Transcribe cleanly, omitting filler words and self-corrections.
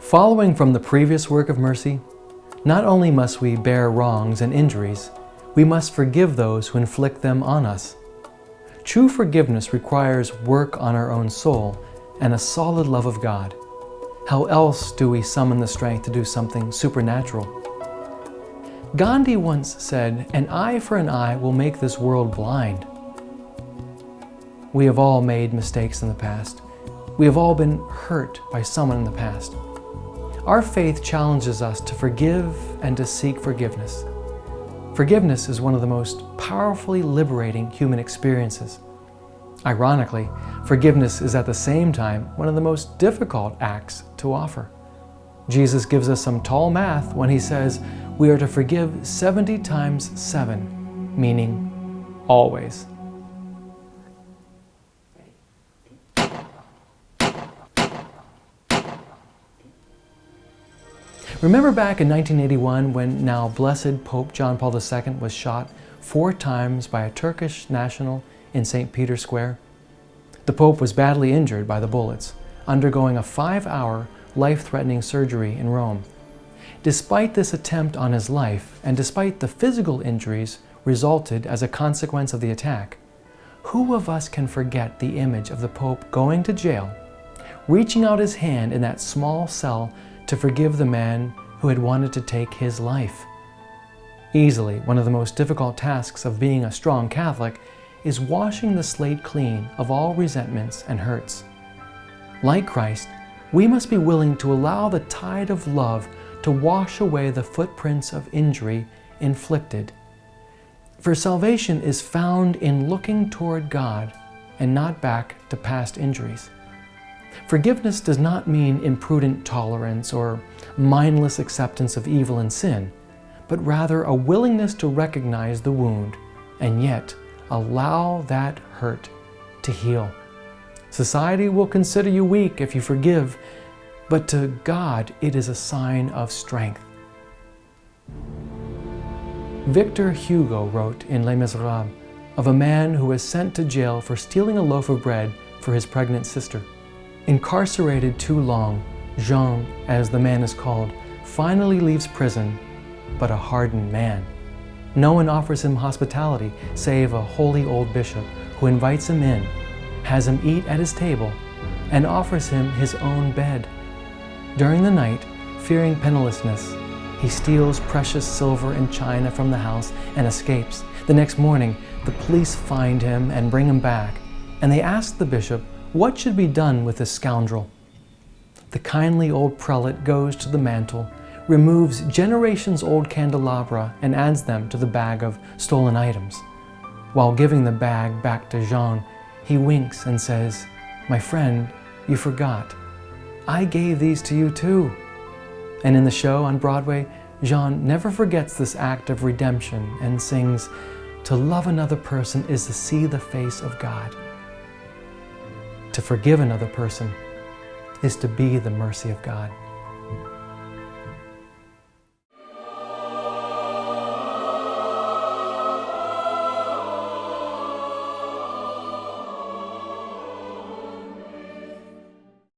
Following from the previous work of mercy, not only must we bear wrongs and injuries, we must forgive those who inflict them on us. True forgiveness requires work on our own soul and a solid love of God. How else do we summon the strength to do something supernatural? Gandhi once said, "An eye for an eye will make this world blind." We have all made mistakes in the past. We have all been hurt by someone in the past. Our faith challenges us to forgive and to seek forgiveness. Forgiveness is one of the most powerfully liberating human experiences. Ironically, forgiveness is at the same time one of the most difficult acts to offer. Jesus gives us some tall math when he says we are to forgive 70 times 7, meaning always. Remember back in 1981 when now blessed Pope John Paul II was shot 4 times by a Turkish national in St. Peter's Square? The Pope was badly injured by the bullets, undergoing a 5-hour life-threatening surgery in Rome. Despite this attempt on his life, and despite the physical injuries resulted as a consequence of the attack, who of us can forget the image of the Pope going to jail, reaching out his hand in that small cell to forgive the man who had wanted to take his life? Easily, one of the most difficult tasks of being a strong Catholic is washing the slate clean of all resentments and hurts. Like Christ, we must be willing to allow the tide of love to wash away the footprints of injury inflicted. For salvation is found in looking toward God and not back to past injuries. Forgiveness does not mean imprudent tolerance or mindless acceptance of evil and sin, but rather a willingness to recognize the wound and yet allow that hurt to heal. Society will consider you weak if you forgive, but to God it is a sign of strength. Victor Hugo wrote in Les Miserables of a man who was sent to jail for stealing a loaf of bread for his pregnant sister. Incarcerated too long, Jean, as the man is called, finally leaves prison, but a hardened man. No one offers him hospitality save a holy old bishop who invites him in, has him eat at his table, and offers him his own bed. During the night, fearing pennilessness, he steals precious silver and china from the house and escapes. The next morning, the police find him and bring him back, and they ask the bishop what should be done with this scoundrel. The kindly old prelate goes to the mantle, removes generations-old candelabra and adds them to the bag of stolen items. While giving the bag back to Jean, he winks and says, "My friend, you forgot. I gave these to you too." And in the show on Broadway, Jean never forgets this act of redemption and sings, "To love another person is to see the face of God. To forgive another person is to be the mercy of God."